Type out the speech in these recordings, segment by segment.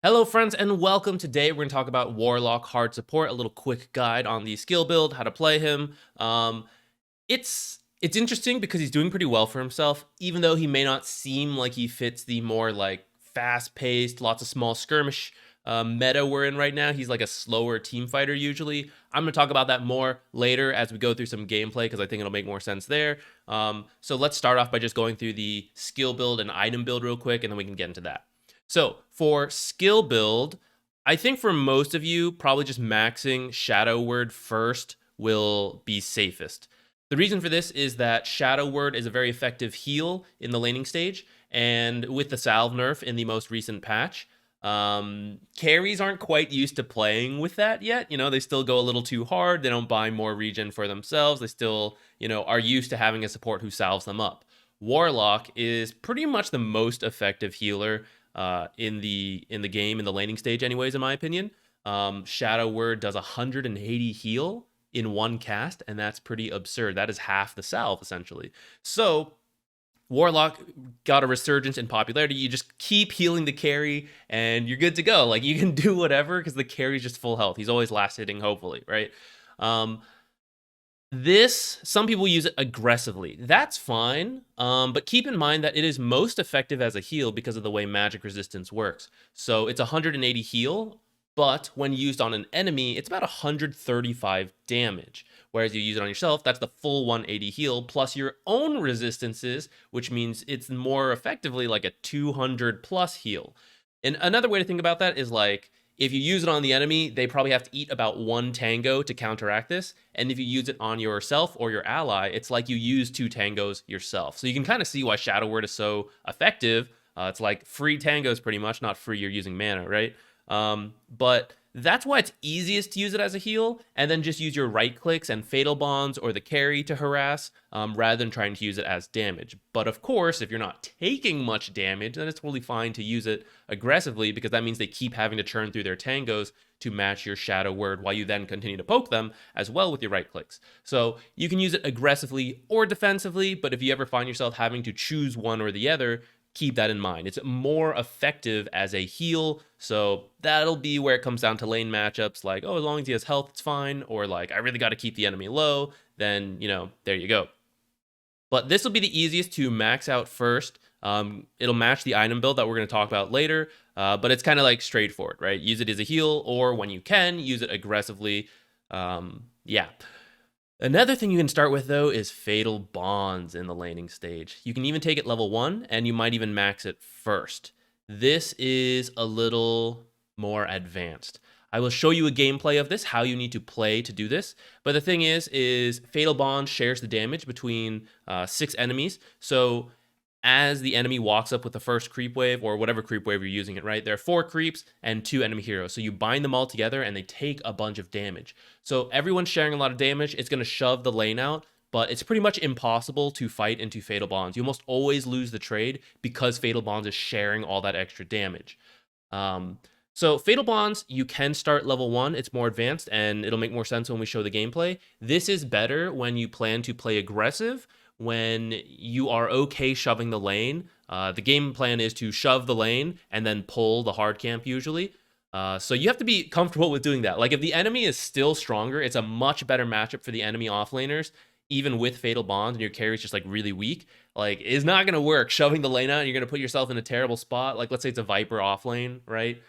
Hello friends and welcome. Today we're going to talk about Warlock hard support, a little quick guide on the skill build, how to play him. It's interesting because he's doing pretty well for himself, even though he may not seem like he fits the more like fast-paced, lots of small skirmish meta we're in right now. He's like a slower team fighter usually. I'm going to talk about that more later as we go through some gameplay because I think it'll make more sense there. So let's start off by just going through the skill build and item build real quick, and then we can get into that. So for skill build, I think for most of you, probably just maxing Shadow Word first will be safest. The reason for this is that Shadow Word is a very effective heal in the laning stage, and with the Salve nerf in the most recent patch, carries aren't quite used to playing with that yet. They still go a little too hard. They don't buy more regen for themselves. They still, are used to having a support who salves them up. Warlock is pretty much the most effective healer in the game in the laning stage, anyways, in my opinion. Shadow Word does 180 heal in one cast, and that's pretty absurd. That is half the salve essentially. So Warlock got a resurgence in popularity. You just keep healing the carry, and you're good to go. Like you can do whatever because the carry's just full health. He's always last hitting, hopefully, right? Some people use it aggressively. That's fine, but keep in mind that it is most effective as a heal because of the way magic resistance works. So it's 180 heal, but when used on an enemy, it's about 135 damage. Whereas you use it on yourself, that's the full 180 heal plus your own resistances, which means it's more effectively like a 200 plus heal. And another way to think about that is like, if you use it on the enemy, they probably have to eat about one tango to counteract this. And if you use it on yourself or your ally, it's like you use two tangos yourself. So you can kind of see why Shadow Word is so effective. It's like free tangos pretty much, not free, you're using mana, right? But that's why it's easiest to use it as a heal, and then just use your right clicks and fatal bonds or the carry to harass, rather than trying to use it as damage. But of course, if you're not taking much damage, then it's totally fine to use it aggressively because that means they keep having to churn through their tangos to match your Shadow Word while you then continue to poke them as well with your right clicks. So you can use it aggressively or defensively, but if you ever find yourself having to choose one or the other, keep that in mind. It's more effective as a heal, so that'll be where it comes down to lane matchups like, oh, as long as he has health, it's fine, or like, I really got to keep the enemy low, then, there you go. But this will be the easiest to max out first. It'll match the item build that we're going to talk about later, but it's kind of like straightforward, right? Use it as a heal, or when you can, use it aggressively. Yeah. Another thing you can start with, though, is Fatal Bonds in the laning stage. You can even take it level 1, and you might even max it first. This is a little more advanced. I will show you a gameplay of this, how you need to play to do this. But the thing is Fatal Bond shares the damage between 6 enemies. So as the enemy walks up with the first creep wave, or whatever creep wave you're using it, right? There are 4 creeps and 2 enemy heroes. So you bind them all together and they take a bunch of damage. So everyone's sharing a lot of damage. It's going to shove the lane out, but it's pretty much impossible to fight into Fatal Bonds. You almost always lose the trade because Fatal Bonds is sharing all that extra damage. So Fatal Bonds, you can start level 1. It's more advanced, and it'll make more sense when we show the gameplay. This is better when you plan to play aggressive, when you are okay shoving the lane. The game plan is to shove the lane and then pull the hard camp usually. So you have to be comfortable with doing that. Like if the enemy is still stronger, it's a much better matchup for the enemy offlaners, even with Fatal Bonds and your carry is just like really weak. Like it's not going to work shoving the lane out and you're going to put yourself in a terrible spot. Like let's say it's a Viper offlane, right?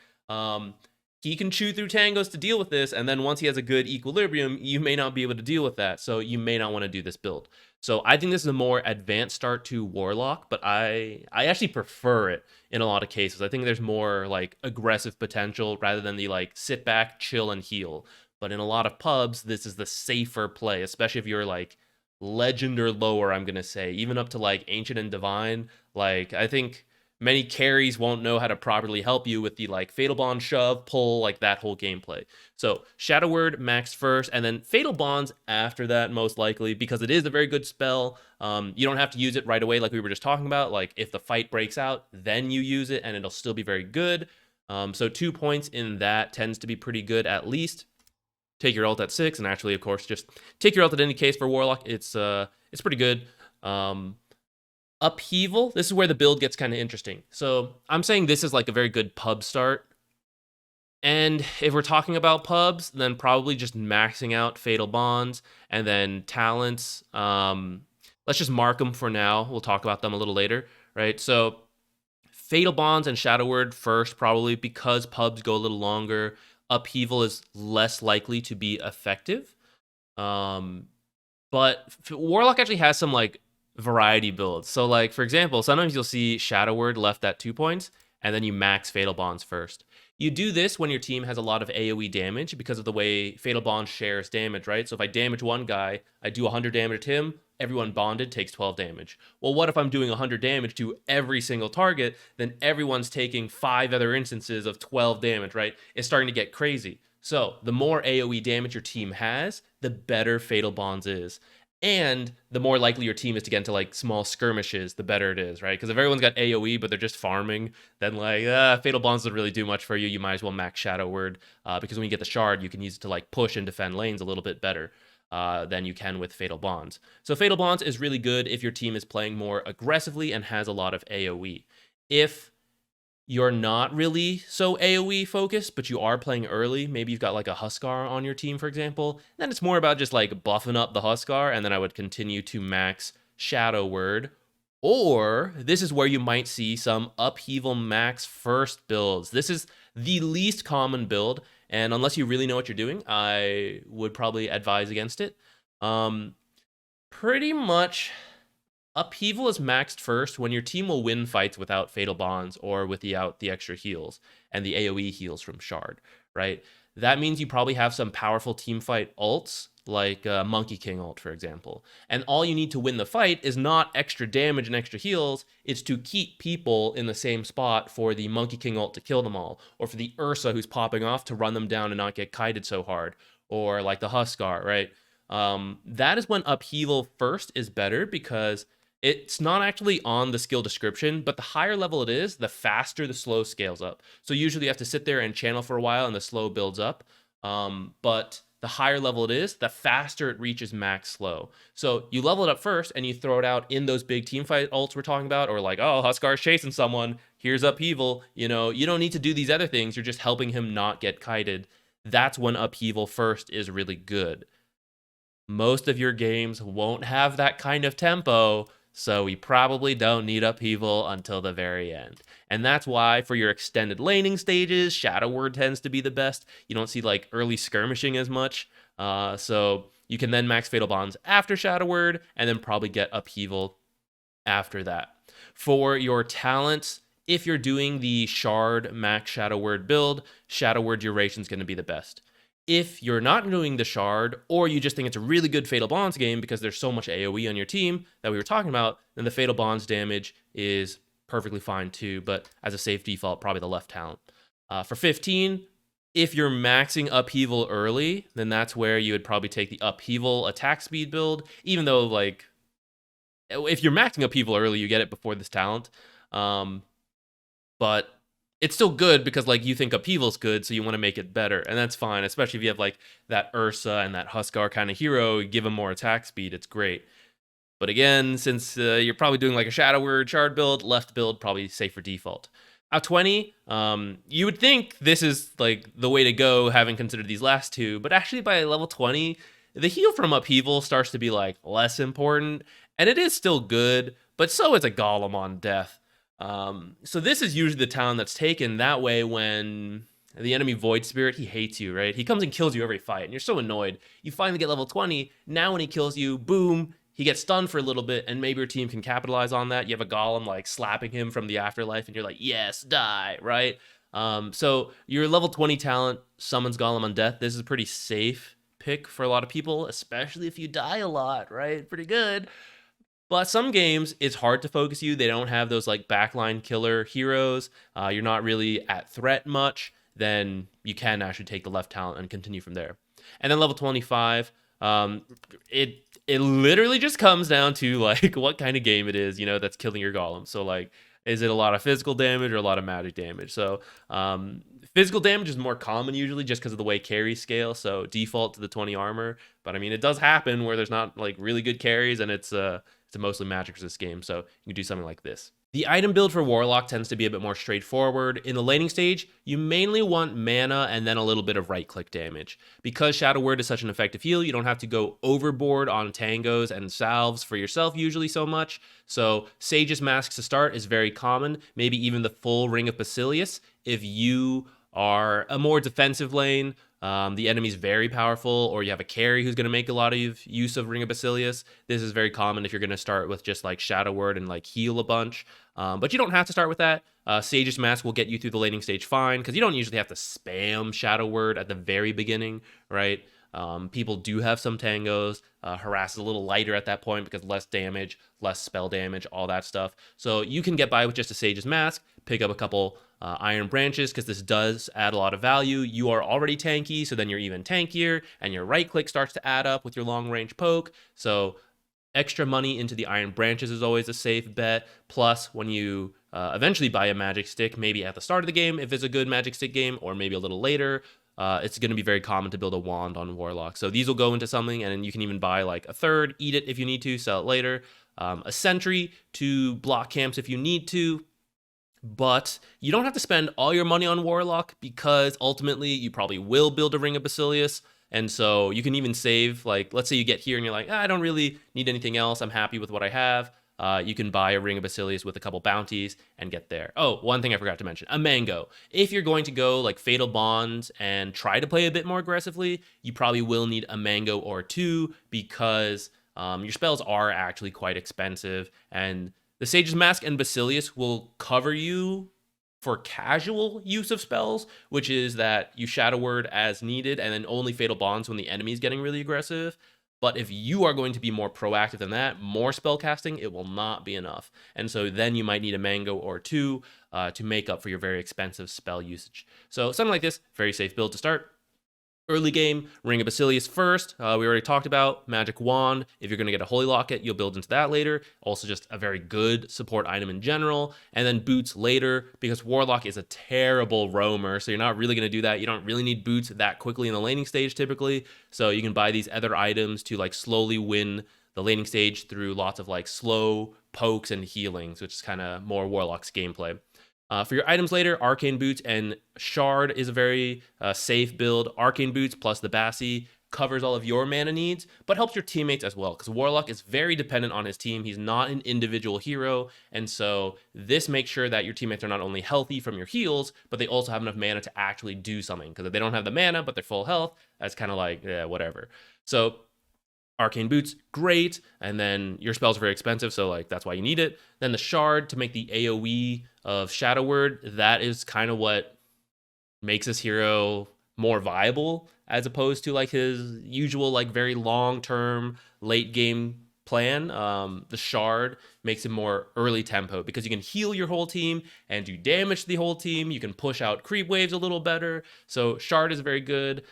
He can chew through tangos to deal with this, and then once he has a good equilibrium, you may not be able to deal with that, so you may not want to do this build. So I think this is a more advanced start to Warlock, but I actually prefer it in a lot of cases. I think there's more like aggressive potential rather than the like sit back, chill, and heal. But in a lot of pubs, this is the safer play, especially if you're like legend or lower, I'm gonna say, even up to like ancient and divine. Like I think many carries won't know how to properly help you with the like Fatal Bond shove, pull, like that whole gameplay. So Shadow Word max first, and then Fatal Bonds after that, most likely, because it is a very good spell. You don't have to use it right away like we were just talking about. Like if the fight breaks out, then you use it and it'll still be very good. So 2 points in that tends to be pretty good at least. Take your ult at 6, and actually, of course, just take your ult at any case for Warlock. It's pretty good. Upheaval, this is where the build gets kind of interesting. So I'm saying this is like a very good pub start. And if we're talking about pubs, then probably just maxing out Fatal Bonds and then talents. Let's just mark them for now. We'll talk about them a little later, right? So Fatal Bonds and Shadow Word first, probably because pubs go a little longer. Upheaval is less likely to be effective. Um, but Warlock actually has some like variety builds. So like for example, sometimes you'll see Shadow Word left at 2 points, and then you max Fatal Bonds first. You do this when your team has a lot of AoE damage because of the way Fatal Bond shares damage, right? So if I damage one guy, I do 100 damage to him, everyone bonded takes 12 damage. Well, what if I'm doing 100 damage to every single target? Then everyone's taking 5 other instances of 12 damage, right? It's starting to get crazy. So the more AoE damage your team has, the better Fatal Bonds is. And the more likely your team is to get into like small skirmishes, the better it is, right? Because if everyone's got AoE but they're just farming, then like Fatal Bonds doesn't really do much for you. You might as well max Shadow Word because when you get the shard, you can use it to like push and defend lanes a little bit better than you can with Fatal Bonds. So Fatal Bonds is really good if your team is playing more aggressively and has a lot of AoE. If you're not really so AoE focused, but you are playing early, maybe you've got like a Huskar on your team, for example, then it's more about just like buffing up the Huskar, and then I would continue to max Shadow Word. Or this is where you might see some Upheaval max first builds. This is the least common build, and unless you really know what you're doing, I would probably advise against it. Pretty much Upheaval is maxed first when your team will win fights without Fatal Bonds or without the extra heals and the AoE heals from Shard, right? That means you probably have some powerful teamfight ults, like Monkey King ult, for example. And all you need to win the fight is not extra damage and extra heals, it's to keep people in the same spot for the Monkey King ult to kill them all, or for the Ursa who's popping off to run them down and not get kited so hard, or like the Huskar, right? That is when Upheaval first is better because it's not actually on the skill description, but the higher level it is, the faster the slow scales up. So usually you have to sit there and channel for a while and the slow builds up. But the higher level it is, the faster it reaches max slow. So you level it up first and you throw it out in those big team fight ults we're talking about, or like, oh, Huskar's chasing someone, here's Upheaval. You know, you don't need to do these other things, you're just helping him not get kited. That's when Upheaval first is really good. Most of your games won't have that kind of tempo, so we probably don't need Upheaval until the very end. And that's why for your extended laning stages, Shadow Word tends to be the best. You don't see like early skirmishing as much. So you can then max Fatal Bonds after Shadow Word and then probably get Upheaval after that. For your talents, if you're doing the Shard max Shadow Word build, Shadow Word duration is going to be the best. If you're not doing the Shard, or you just think it's a really good Fatal Bonds game because there's so much AoE on your team that we were talking about, then the Fatal Bonds damage is perfectly fine too, but as a safe default, probably the left talent. For 15, if you're maxing Upheaval early, then that's where you would probably take the Upheaval attack speed build, even though, like, if you're maxing Upheaval early, you get it before this talent. But it's still good because like you think Upheaval's good, so you want to make it better, and that's fine, especially if you have like that Ursa and that Huskar kind of hero, you give him more attack speed, it's great. But again, since you're probably doing like a Shadow Word Shard build, left build probably safer default. At 20, you would think this is like the way to go, having considered these last two, but actually by level 20, the heal from Upheaval starts to be like less important, and it is still good, but so is a Golem on death. So this is usually the talent that's taken that way when the enemy Void Spirit, he hates you, right? He comes and kills you every fight, and you're so annoyed. You finally get level 20, now when he kills you, boom, he gets stunned for a little bit, and maybe your team can capitalize on that. You have a Golem, like, slapping him from the afterlife, and you're like, yes, die, right? So your level 20 talent summons Golem on death. This is a pretty safe pick for a lot of people, especially if you die a lot, right? Pretty good. But some games, it's hard to focus you. They don't have those like backline killer heroes. You're not really at threat much. Then you can actually take the left talent and continue from there. And then level 25, it literally just comes down to like what kind of game it is, you know, that's killing your golem. So like, is it a lot of physical damage or a lot of magic damage? So physical damage is more common usually just because of the way carries scale. So default to the 20 armor. But I mean, it does happen where there's not like really good carries and it's a mostly magic resist game, so you can do something like this. The item build for Warlock tends to be a bit more straightforward. In the laning stage, you mainly want mana and then a little bit of right-click damage. Because Shadow Word is such an effective heal, you don't have to go overboard on tangos and salves for yourself usually so much. So Sage's Mask to start is very common, maybe even the full Ring of Basilius. If you are a more defensive lane, the enemy's very powerful, or you have a carry who's going to make a lot of use of Ring of Basilius. This is very common if you're going to start with just like Shadow Word and like heal a bunch. But you don't have to start with that. Sage's Mask will get you through the laning stage fine, because you don't usually have to spam Shadow Word at the very beginning, right? People do have some tangos. Harass is a little lighter at that point because less damage, less spell damage, all that stuff. So you can get by with just a Sage's Mask, pick up a couple Iron Branches, because this does add a lot of value. You are already tanky, so then you're even tankier, and your right click starts to add up with your long range poke. So extra money into the Iron Branches is always a safe bet. Plus, when you eventually buy a Magic Stick, maybe at the start of the game, if it's a good Magic Stick game, or maybe a little later, it's going to be very common to build a wand on Warlock. So these will go into something, and then you can even buy like a third, eat it if you need to, sell it later. A sentry to block camps if you need to. But you don't have to spend all your money on Warlock, because ultimately you probably will build a Ring of Basilius. And so you can even save, like, let's say you get here and you're like, I don't really need anything else. I'm happy with what I have. You can buy a Ring of Basilius with a couple bounties and get there. Oh, one thing I forgot to mention, a mango. If you're going to go like Fatal Bonds and try to play a bit more aggressively, you probably will need a mango or two, because your spells are actually quite expensive, and the Sage's Mask and Basilius will cover you for casual use of spells, which is that you Shadow Word as needed and then only Fatal Bonds when the enemy is getting really aggressive. But if you are going to be more proactive than that, more spell casting, it will not be enough. And so then you might need a mango or two to make up for your very expensive spell usage. So something like this, very safe build to start. Early game, Ring of Basilius first. We already talked about Magic Wand. If you're going to get a Holy Locket, you'll build into that later. Also just a very good support item in general. And then Boots later, because Warlock is a terrible roamer, so you're not really going to do that. You don't really need Boots that quickly in the laning stage typically. So you can buy these other items to like slowly win the laning stage through lots of like slow pokes and healings, which is kind of more Warlock's gameplay. For your items later, Arcane Boots and Shard is a very safe build. Arcane Boots plus the Bassi covers all of your mana needs, but helps your teammates as well, because Warlock is very dependent on his team. He's not an individual hero, and so this makes sure that your teammates are not only healthy from your heals, but they also have enough mana to actually do something, because if they don't have the mana, but they're full health, that's kind of like, whatever. So Arcane Boots, great, and then your spells are very expensive, so like that's why you need it. Then the Shard to make the AoE of Shadow Word, that is kind of what makes this hero more viable, as opposed to like his usual like very long-term late game plan. The Shard makes it more early tempo, because you can heal your whole team and do damage to the whole team. You can push out creep waves a little better, so Shard is very good.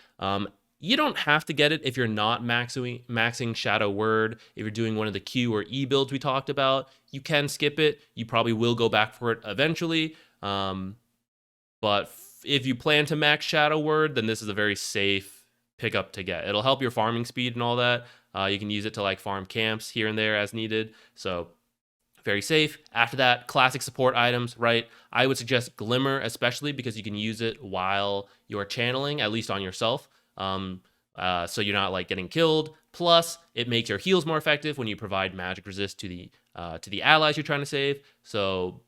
You don't have to get it if you're not maxing Shadow Word. If you're doing one of the Q or E builds we talked about, you can skip it. You probably will go back for it eventually. But if you plan to max Shadow Word, then this is a very safe pickup to get. It'll help your farming speed and all that. You can use it to like farm camps here and there as needed. So very safe. After that, classic support items, right? I would suggest Glimmer, especially because you can use it while you're channeling, at least on yourself. So you're not like getting killed. Plus, it makes your heals more effective when you provide magic resist to the allies you're trying to save. So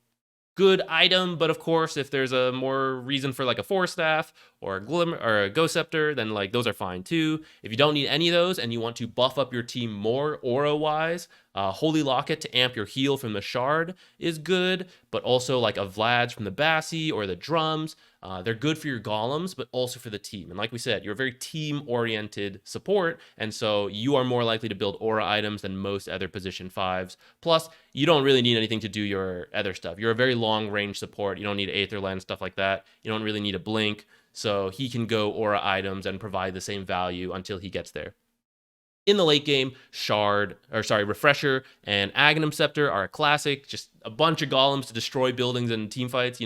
good item, but of course, if there's a more reason for like a Force Staff or a Glimmer or a Ghost Scepter, then like those are fine too. If you don't need any of those and you want to buff up your team more aura-wise, Holy Locket to amp your heal from the Shard is good, but also like a Vlad's from the Bassi or the drums. They're good for your golems, but also for the team. And like we said, you're a very team-oriented support, and so you are more likely to build aura items than most other position 5s. Plus, you don't really need anything to do your other stuff. You're a very long-range support. You don't need Aether Lens, stuff like that. You don't really need a blink, so he can go aura items and provide the same value until he gets there. In the late game, Refresher and Aghanim Scepter are a classic. Just a bunch of golems to destroy buildings and team fights,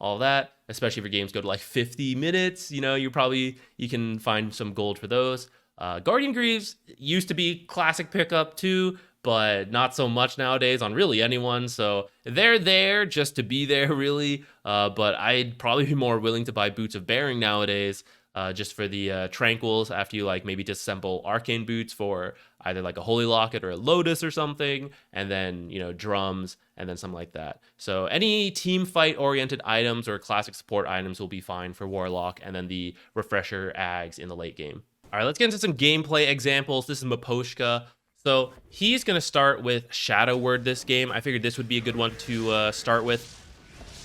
all that. Especially if your games go to like 50 minutes, you can find some gold for those. Guardian Greaves used to be classic pickup too, but not so much nowadays on really anyone. So they're there just to be there, really. But I'd probably be more willing to buy Boots of Bearing nowadays, just for the Tranquils after you like maybe disassemble Arcane Boots for either like a Holy Locket or a Lotus or something, and then, you know, drums and then something like that. So any team fight oriented items or classic support items will be fine for Warlock, and then the refresher ags in the late game. All right, let's get into some gameplay examples. This is Maposhka. So he's going to start with Shadow Word this game. I figured this would be a good one to start with.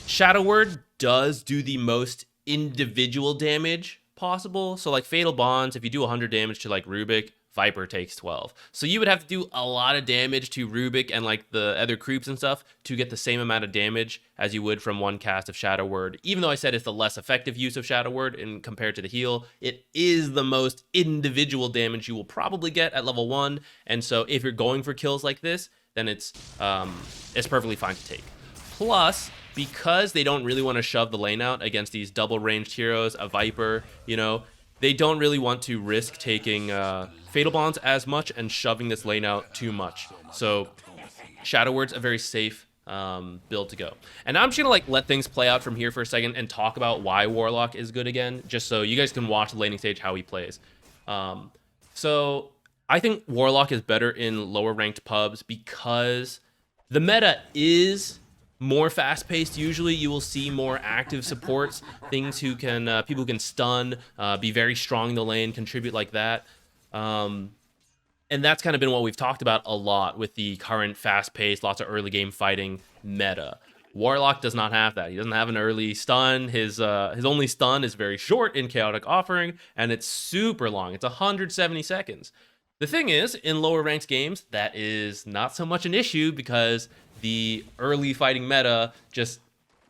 Shadow Word does do the most individual damage possible. So like Fatal Bonds, if you do 100 damage to like Rubik, Viper takes 12. So you would have to do a lot of damage to Rubik and like the other creeps and stuff to get the same amount of damage as you would from one cast of Shadow Word. Even though I said it's the less effective use of Shadow Word in compared to the heal, it is the most individual damage you will probably get at level 1. And so if you're going for kills like this, then it's perfectly fine to take. Plus, because they don't really want to shove the lane out against these double ranged heroes, a Viper, you know, they don't really want to risk taking Fatal Bonds as much and shoving this lane out too much. So Shadow Word's a very safe build to go. And now I'm just gonna like let things play out from here for a second and talk about why Warlock is good again, just so you guys can watch the laning stage how he plays. So I think Warlock is better in lower ranked pubs because the meta is more fast-paced. Usually you will see more active supports, things who can people who can stun, be very strong in the lane, contribute like that. And that's kind of been what we've talked about a lot with the current fast-paced, lots of early game fighting meta. Warlock does not have that. He doesn't have an early stun. His only stun is very short in Chaotic Offering, and it's super long. It's 170 seconds. The thing is, in lower ranked games, that is not so much an issue because the early fighting meta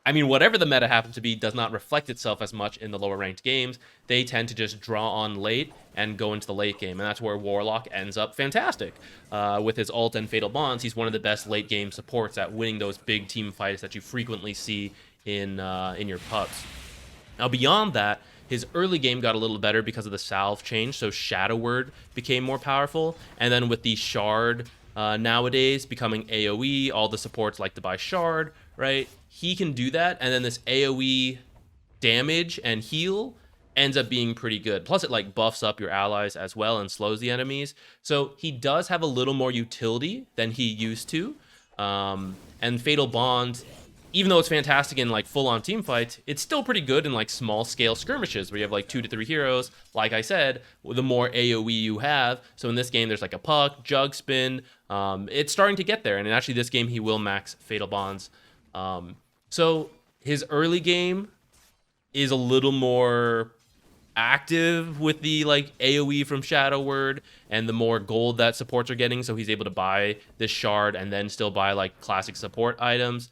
whatever the meta happens to be does not reflect itself as much in the lower ranked games. They tend to just draw on late and go into the late game, and that's where Warlock ends up fantastic. With his ult and Fatal Bonds, he's one of the best late game supports at winning those big team fights that you frequently see in your pubs. Now beyond that, his early game got a little better because of the salve change, so Shadow Word became more powerful, and then with the Shard nowadays becoming AoE, all the supports like to buy Shard, right? He can do that, and then this AoE damage and heal ends up being pretty good. Plus it like buffs up your allies as well and slows the enemies. So he does have a little more utility than he used to. And Fatal Bond, even though it's fantastic in like full-on team fights, it's still pretty good in like small-scale skirmishes where you have like 2 to 3 heroes. Like I said, the more AoE you have. So in this game, there's like a Puck, Jug Spin. It's starting to get there, and actually this game he will max Fatal Bonds. So his early game is a little more active with the like AoE from Shadow Word and the more gold that supports are getting, so he's able to buy this Shard and then still buy like classic support items.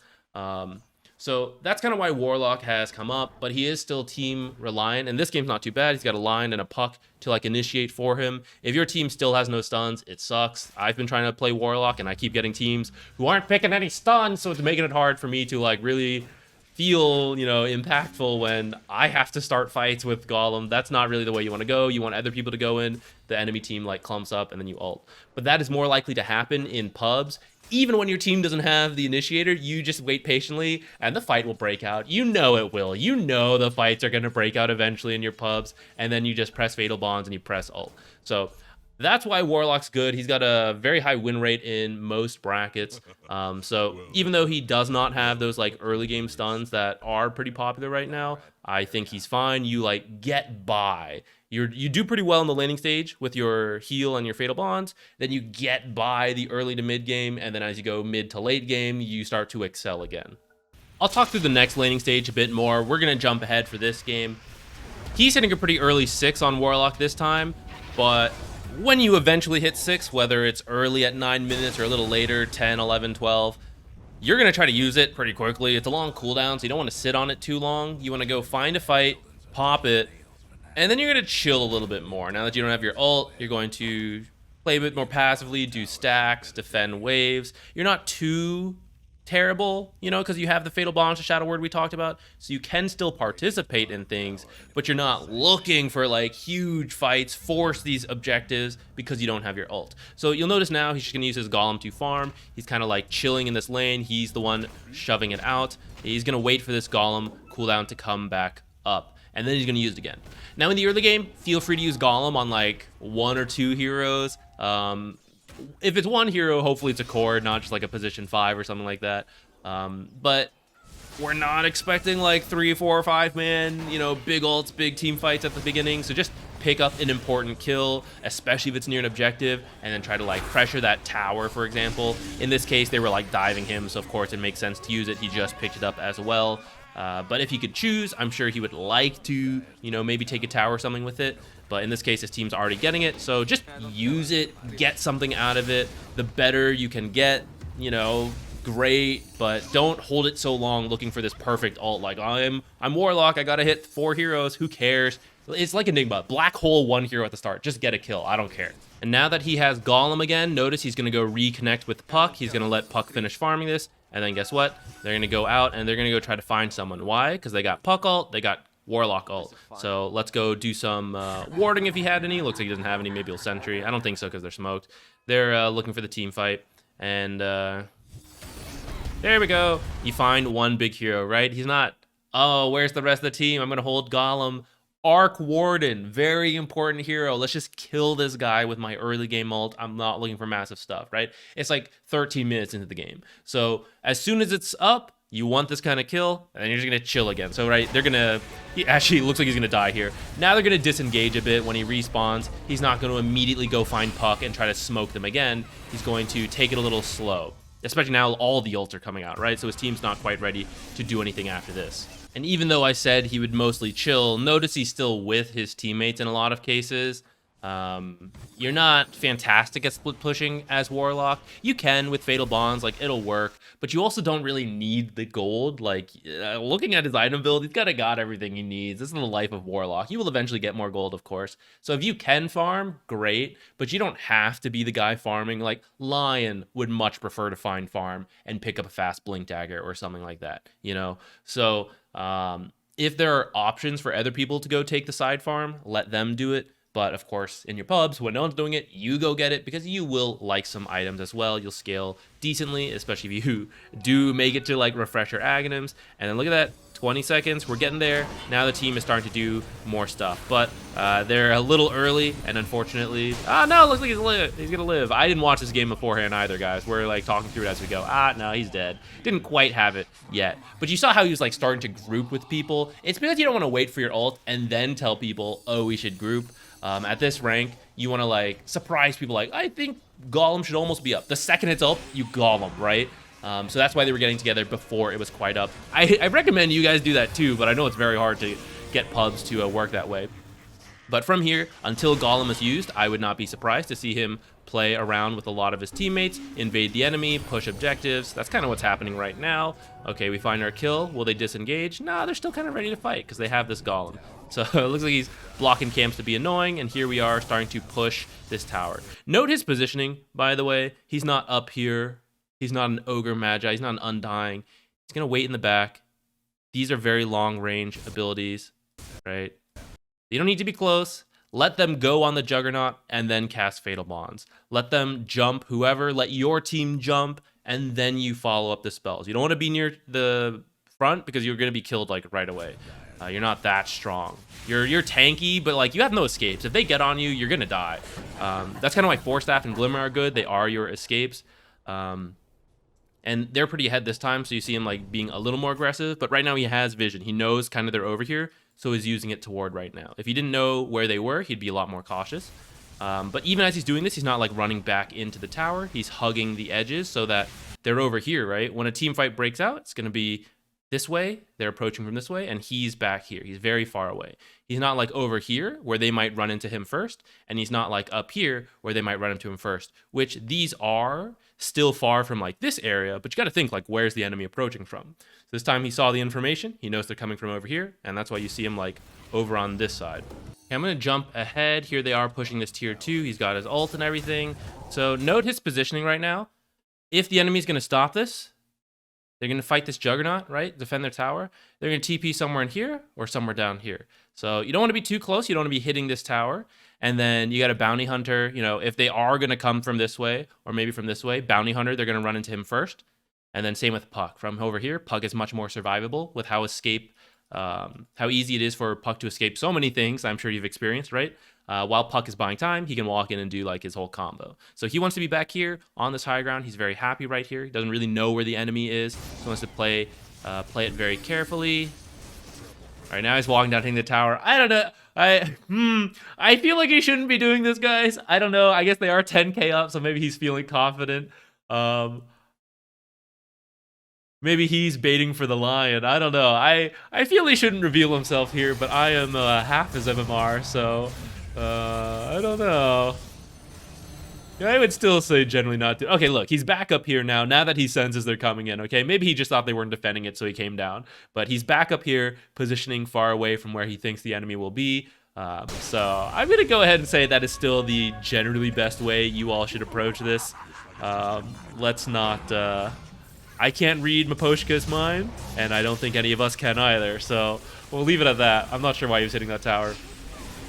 So that's kind of why Warlock has come up, but he is still team reliant, and this game's not too bad. He's got a line and a Puck to like initiate for him. If your team still has no stuns, it sucks. I've been trying to play Warlock and I keep getting teams who aren't picking any stuns, so it's making it hard for me to like really feel, you know, impactful when I have to start fights with Golem. That's not really the way you want to go. You want other people to go in, the enemy team like clumps up and then you ult. But that is more likely to happen in pubs. Even when your team doesn't have the initiator, you just wait patiently and the fight will break out. You know it will. You know the fights are going to break out eventually in your pubs, and then you just press Fatal Bonds and you press ult. So that's why Warlock's good. He's got a very high win rate in most brackets. So even though he does not have those like early game stuns that are pretty popular right now, I think he's fine. You like get by. You do pretty well in the laning stage with your heal and your Fatal Bonds. Then you get by the early to mid game, and then as you go mid to late game, you start to excel again. I'll talk through the next laning stage a bit more. We're going to jump ahead for this game. He's hitting a pretty early 6 on Warlock this time, but when you eventually hit 6, whether it's early at 9 minutes or a little later, 10, 11, 12, you're going to try to use it pretty quickly. It's a long cooldown, so you don't want to sit on it too long. You want to go find a fight, pop it, and then you're going to chill a little bit more. Now that you don't have your ult, you're going to play a bit more passively, do stacks, defend waves. You're not too terrible, you know, because you have the Fatal Bonds, the Shadow Word we talked about, so you can still participate in things, but you're not looking for like huge fights, force these objectives because you don't have your ult. So you'll notice now he's just gonna use his Golem to farm. He's kind of like chilling in this lane. He's the one shoving it out. He's gonna wait for this Golem cooldown to come back up, and then he's gonna use it again. Now in the early game, feel free to use Golem on like 1 or 2 heroes. If it's one hero, hopefully it's a core, not just like a position 5 or something like that. But we're not expecting like 3, 4, or 5 man, you know, big ults, big team fights at the beginning. So just pick up an important kill, especially if it's near an objective, and then try to like pressure that tower, for example. In this case, they were like diving him, so of course it makes sense to use it. He just picked it up as well. But if he could choose, I'm sure he would like to, you know, maybe take a tower or something with it. But in this case, his team's already getting it, so just use it, get something out of it. The better you can get, you know, great, but don't hold it so long looking for this perfect ult. Like, I'm Warlock, I gotta hit 4 heroes, who cares? It's like Enigma, black hole 1 hero at the start, just get a kill, I don't care. And now that he has Golem again, notice he's gonna go reconnect with Puck. He's gonna let Puck finish farming this, and then guess what? They're gonna go out and they're gonna go try to find someone. Why? Because they got Puck ult, they got Warlock ult. So let's go do some warding if he had any. Looks like he doesn't have any. Maybe he'll sentry. I don't think so because they're smoked. They're looking for the team fight. And there we go. You find 1 big hero, right? He's not, oh, where's the rest of the team? I'm going to hold Golem. Arc Warden, very important hero. Let's just kill this guy with my early game ult. I'm not looking for massive stuff, right? It's like 13 minutes into the game. So as soon as it's up, you want this kind of kill, and then you're just going to chill again. So, right, they're going to... He actually looks like he's going to die here. Now they're going to disengage a bit when he respawns. He's not going to immediately go find Puck and try to smoke them again. He's going to take it a little slow. Especially now all the ults are coming out, right? So his team's not quite ready to do anything after this. And even though I said he would mostly chill, notice he's still with his teammates in a lot of cases. You're not fantastic at split pushing as Warlock. You can with Fatal Bonds, like it'll work, but you also don't really need the gold. Like looking at his item build, he's got everything he needs. This is the life of Warlock. You will eventually get more gold, of course. So if you can farm, great, but you don't have to be the guy farming. Like Lion would much prefer to find farm and pick up a fast blink dagger or something like that, you know? So if there are options for other people to go take the side farm, let them do it. But of course, in your pubs, when no one's doing it, you go get it because you will like some items as well. You'll scale decently, especially if you do make it to like refresher aghanims. And then look at that, 20 seconds, we're getting there. Now the team is starting to do more stuff, but they're a little early, and unfortunately, no, it looks like he's gonna live. I didn't watch this game beforehand either, guys. We're like talking through it as we go. No, he's dead. Didn't quite have it yet, but you saw how he was like starting to group with people. It's because you don't want to wait for your ult and then tell people, oh, we should group. At this rank, you want to like surprise people like, I think Golem should almost be up. The second it's up, you Golem, right? So that's why they were getting together before it was quite up. I recommend you guys do that too, but I know it's very hard to get pubs to work that way. But from here, until Golem is used, I would not be surprised to see him play around with a lot of his teammates, invade the enemy, push objectives. That's kind of what's happening right now. Okay, we find our kill. Will they disengage? Nah, they're still kind of ready to fight because they have this Golem. So it looks like he's blocking camps to be annoying, and here we are starting to push this tower. Note his positioning, by the way. He's not up here. He's not an Ogre Magi. He's not an Undying. He's going to wait in the back. These are very long-range abilities, right? You don't need to be close. Let them go on the Juggernaut and then cast Fatal Bonds. Let them jump whoever. Let your team jump, and then you follow up the spells. You don't want to be near the front because you're going to be killed like right away. You're not that strong. You're tanky, but like you have no escapes. If they get on you, you're going to die. That's kind of why Force Staff and Glimmer are good. They are your escapes. And they're pretty ahead this time, so you see him like being a little more aggressive. But right now he has vision. He knows kind of they're over here, so he's using it toward right now. If he didn't know where they were, he'd be a lot more cautious. But even as he's doing this, he's not like running back into the tower. He's hugging the edges so that they're over here, right? When a team fight breaks out, it's going to be this way. They're approaching from this way, and he's back here. He's very far away. He's not like over here where they might run into him first, and he's not like up here where they might run into him first, which these are still far from like this area, but you got to think like, where's the enemy approaching from? So this time he saw the information. He knows they're coming from over here, and that's why you see him like over on this side. Okay, I'm going to jump ahead. Here they are pushing this tier 2. He's got his ult and everything. So note his positioning right now. If the enemy's going to stop this, They're going to fight this Juggernaut, right? Defend their tower. They're going to TP somewhere in here or somewhere down here. So you don't want to be too close. You don't want to be hitting this tower. And then you got a Bounty Hunter. You know, if they are going to come from this way or maybe from this way, Bounty Hunter, they're going to run into him first. And then same with Puck. From over here, Puck is much more survivable with how easy it is for Puck to escape so many things I'm sure you've experienced, right? While Puck is buying time, he can walk in and do like his whole combo. So he wants to be back here on this high ground. He's very happy right here. He doesn't really know where the enemy is. He wants to play it very carefully. All right, now he's walking down, hitting the tower. I don't know. I feel like he shouldn't be doing this, guys. I don't know. I guess they are 10k up, so maybe he's feeling confident. Maybe he's baiting for the lion. I don't know. I feel he shouldn't reveal himself here, but I am half his MMR, so I don't know. I would still say generally not to. Okay, look, he's back up here now that he senses they're coming in, okay? Maybe he just thought they weren't defending it, so he came down. But he's back up here, positioning far away from where he thinks the enemy will be. So I'm going to go ahead and say that is still the generally best way you all should approach this. Let's not... I can't read Miposhka's mind, and I don't think any of us can either, so we'll leave it at that. I'm not sure why he was hitting that tower.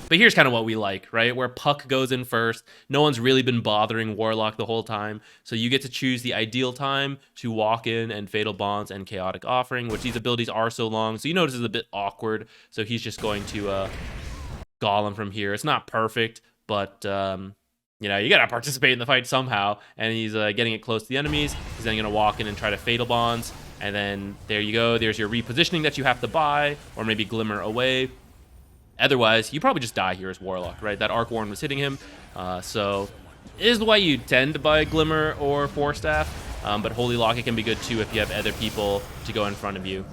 But here's kind of what we like, right? Where Puck goes in first. No one's really been bothering Warlock the whole time. So you get to choose the ideal time to walk in and Fatal Bonds and Chaotic Offering, which these abilities are so long. So you notice it's a bit awkward. So he's just going to Golem from here. It's not perfect, but you know, you got to participate in the fight somehow. And he's getting it close to the enemies. He's then going to walk in and try to Fatal Bonds. And then there you go. There's your repositioning that you have to buy, or maybe Glimmer away. Otherwise, you probably just die here as Warlock, right? That Arc Warren was hitting him. So it is the way you tend to buy Glimmer or Force Staff. But Holy Locket can be good too if you have other people to go in front of you.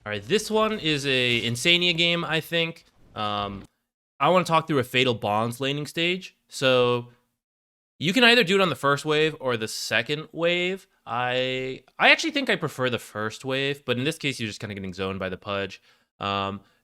All right, this one is a Insania game, I think. I want to talk through a Fatal Bonds laning stage. So you can either do it on the first wave or the second wave. I actually think I prefer the first wave, but in this case, you're just kind of getting zoned by the Pudge.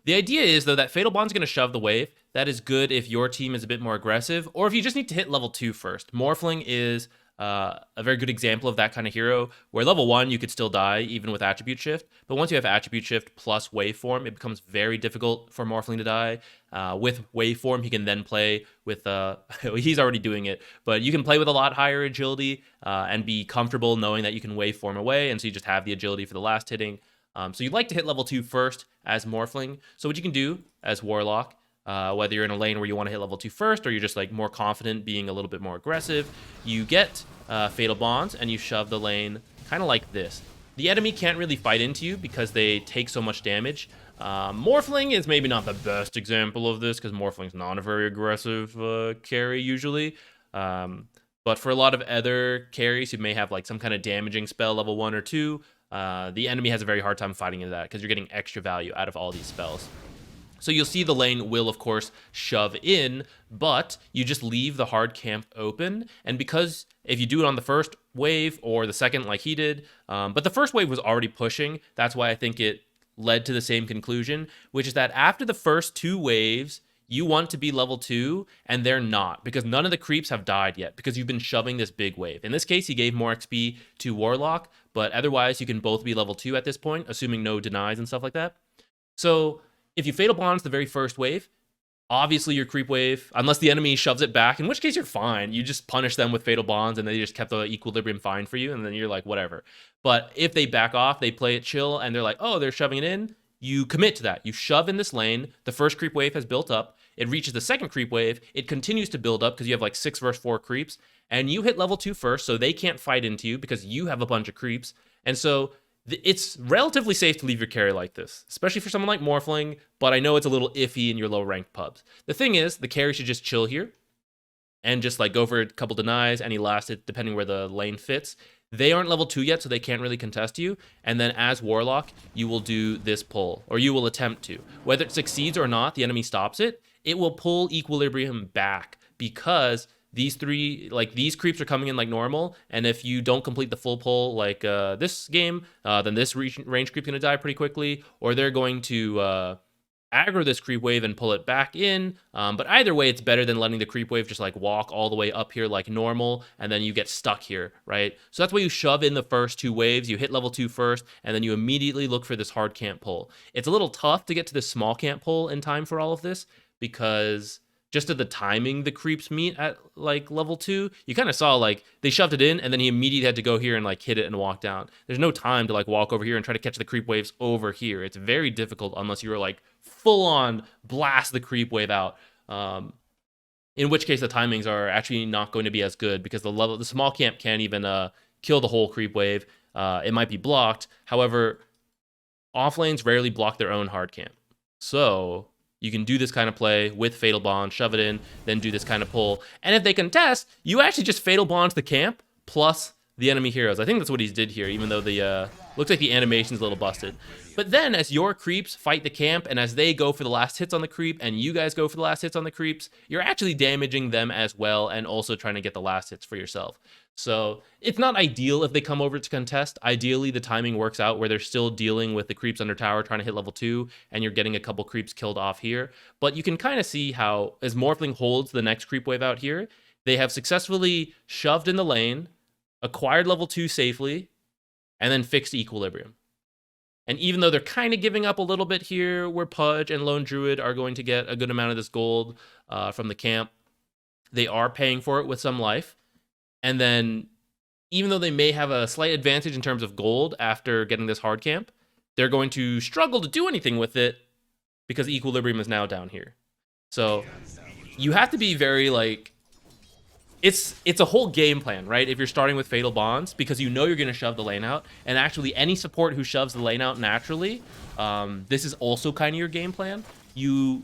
The idea is, though, that Fatal Bond's going to shove the wave. That is good if your team is a bit more aggressive, or if you just need to hit level 2 first. Morphling is a very good example of that kind of hero, where level 1 you could still die, even with Attribute Shift. But once you have Attribute Shift plus Waveform, it becomes very difficult for Morphling to die. With Waveform, he can then play with... he's already doing it, but you can play with a lot higher agility and be comfortable knowing that you can Waveform away, and so you just have the agility for the last hitting. So you'd like to hit level 2 first as Morphling. So what you can do as Warlock, whether you're in a lane where you want to hit level 2 first, or you're just like more confident being a little bit more aggressive, you get Fatal Bonds and you shove the lane kind of like this. The enemy can't really fight into you because they take so much damage. Morphling is maybe not the best example of this because Morphling's not a very aggressive carry usually. But for a lot of other carries who may have like some kind of damaging spell level 1 or 2, the enemy has a very hard time fighting into that because you're getting extra value out of all these spells. So you'll see the lane will, of course, shove in, but you just leave the hard camp open. And because if you do it on the first wave or the second like he did, but the first wave was already pushing, that's why I think it led to the same conclusion, which is that after the first 2 waves, you want to be level 2, and they're not, because none of the creeps have died yet, because you've been shoving this big wave. In this case, he gave more XP to Warlock, but otherwise, you can both be level 2 at this point, assuming no denies and stuff like that. So if you Fatal Bonds the very first wave, obviously your creep wave, unless the enemy shoves it back, in which case you're fine. You just punish them with Fatal Bonds, and they just kept the equilibrium fine for you, and then you're like, whatever. But if they back off, they play it chill, and they're like, oh, they're shoving it in, you commit to that. You shove in this lane, the first creep wave has built up, it reaches the second creep wave, it continues to build up because you have like 6 versus 4 creeps, and you hit level 2 first, so they can't fight into you because you have a bunch of creeps. And so it's relatively safe to leave your carry like this, especially for someone like Morphling, but I know it's a little iffy in your low-ranked pubs. The thing is, the carry should just chill here and just like go for a couple denies, any last hit, depending where the lane fits. They aren't level 2 yet, so they can't really contest you. And then as Warlock, you will do this pull, or you will attempt to. Whether it succeeds or not, the enemy stops it. It will pull equilibrium back because these creeps are coming in like normal, and if you don't complete the full pull like this game, then this range creep's going to die pretty quickly, or they're going to aggro this creep wave and pull it back in. But either way, it's better than letting the creep wave just like walk all the way up here like normal, and then you get stuck here, right? So that's why you shove in the first 2 waves. You hit level 2 first, and then you immediately look for this hard camp pull. It's a little tough to get to this small camp pull in time for all of this, because just at the timing the creeps meet at like level 2, you kind of saw like they shoved it in and then he immediately had to go here and like hit it and walk down. There's no time to like walk over here and try to catch the creep waves over here. It's very difficult unless you were like full on blast the creep wave out. In which case the timings are actually not going to be as good, because the small camp can't even kill the whole creep wave. It might be blocked. However, off lanes rarely block their own hard camp. So you can do this kind of play with Fatal Bond, shove it in, then do this kind of pull. And if they contest, you actually just Fatal Bond the camp plus the enemy heroes. I think that's what he did here, even though the looks like the animation's a little busted. But then as your creeps fight the camp, and as they go for the last hits on the creep, and you guys go for the last hits on the creeps, you're actually damaging them as well, and also trying to get the last hits for yourself. So it's not ideal if they come over to contest. Ideally, the timing works out where they're still dealing with the creeps under tower trying to hit level 2, and you're getting a couple creeps killed off here. But you can kind of see how, as Morphling holds the next creep wave out here, they have successfully shoved in the lane, acquired level 2 safely, and then fixed equilibrium. And even though they're kind of giving up a little bit here, where Pudge and Lone Druid are going to get a good amount of this gold from the camp, they are paying for it with some life. And then, even though they may have a slight advantage in terms of gold after getting this hard camp, they're going to struggle to do anything with it because equilibrium is now down here. So you have to be very like, it's a whole game plan, right? If you're starting with Fatal Bonds, because you know you're going to shove the lane out, and actually any support who shoves the lane out naturally, this is also kind of your game plan. You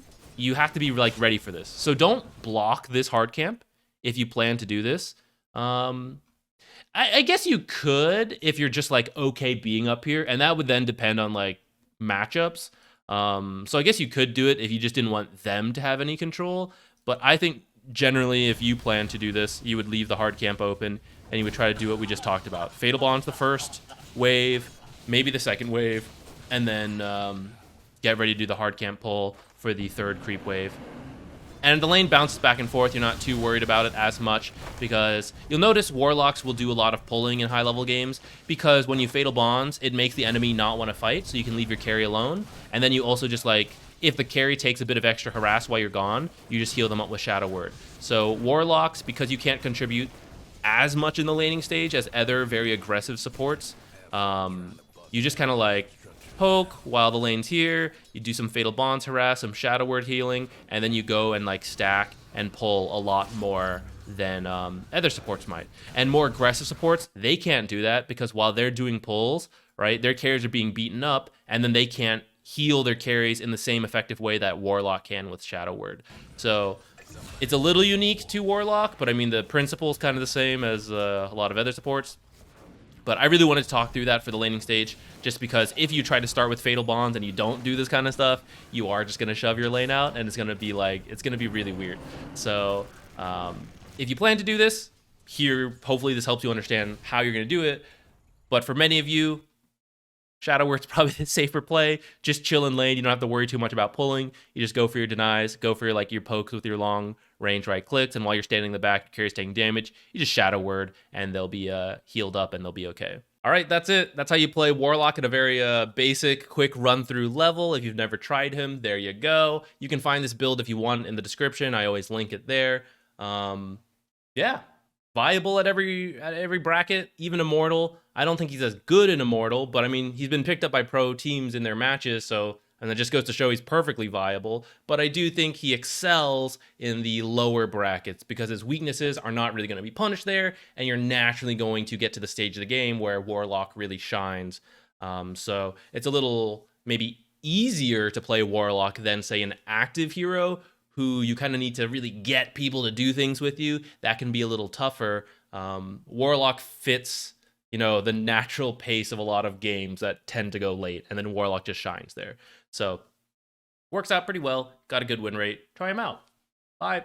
have to be like ready for this. So don't block this hard camp if you plan to do this. I guess you could if you're just like okay being up here, and that would then depend on like matchups. So I guess you could do it if you just didn't want them to have any control. But I think generally if you plan to do this, you would leave the hard camp open and you would try to do what we just talked about. Fatal Bond's the first wave, maybe the second wave, and then get ready to do the hard camp pull for the third creep wave. And the lane bounces back and forth. You're not too worried about it as much, because you'll notice Warlocks will do a lot of pulling in high-level games, because when you Fatal Bonds, it makes the enemy not want to fight, so you can leave your carry alone. And then you also just, like, if the carry takes a bit of extra harass while you're gone, you just heal them up with Shadow Word. So Warlocks, because you can't contribute as much in the laning stage as other very aggressive supports, you just kind of, like, poke while the lane's here, you do some Fatal Bonds harass, some Shadow Word healing, and then you go and like stack and pull a lot more than other supports might. And more aggressive supports, they can't do that, because while they're doing pulls, right, their carries are being beaten up, and then they can't heal their carries in the same effective way that Warlock can with Shadow Word. So it's a little unique to Warlock, but I mean the principle is kind of the same as a lot of other supports. But I really wanted to talk through that for the laning stage, just because if you try to start with Fatal Bonds and you don't do this kind of stuff, you are just going to shove your lane out, and it's going to be like, it's going to be really weird. So if you plan to do this, here, hopefully this helps you understand how you're going to do it. But for many of you, Shadow Word's probably the safer play. Just chill in lane. You don't have to worry too much about pulling. You just go for your denies, go for your pokes with your long range right clicks, and while you're standing in the back, your carry's taking damage, you just Shadow Word, and they'll be healed up, and they'll be okay. All right, that's it. That's how you play Warlock at a very basic, quick run-through level. If you've never tried him, there you go. You can find this build if you want in the description. I always link it there. Yeah, viable at every bracket, even Immortal. I don't think he's as good in Immortal, but I mean, he's been picked up by pro teams in their matches, so, and that just goes to show he's perfectly viable. But I do think he excels in the lower brackets, because his weaknesses are not really going to be punished there, and you're naturally going to get to the stage of the game where Warlock really shines. So it's a little maybe easier to play Warlock than, say, an active hero who you kind of need to really get people to do things with you. That can be a little tougher. Warlock fits, you know, the natural pace of a lot of games that tend to go late, and then Warlock just shines there. So works out pretty well. Got a good win rate. Try him out. Bye.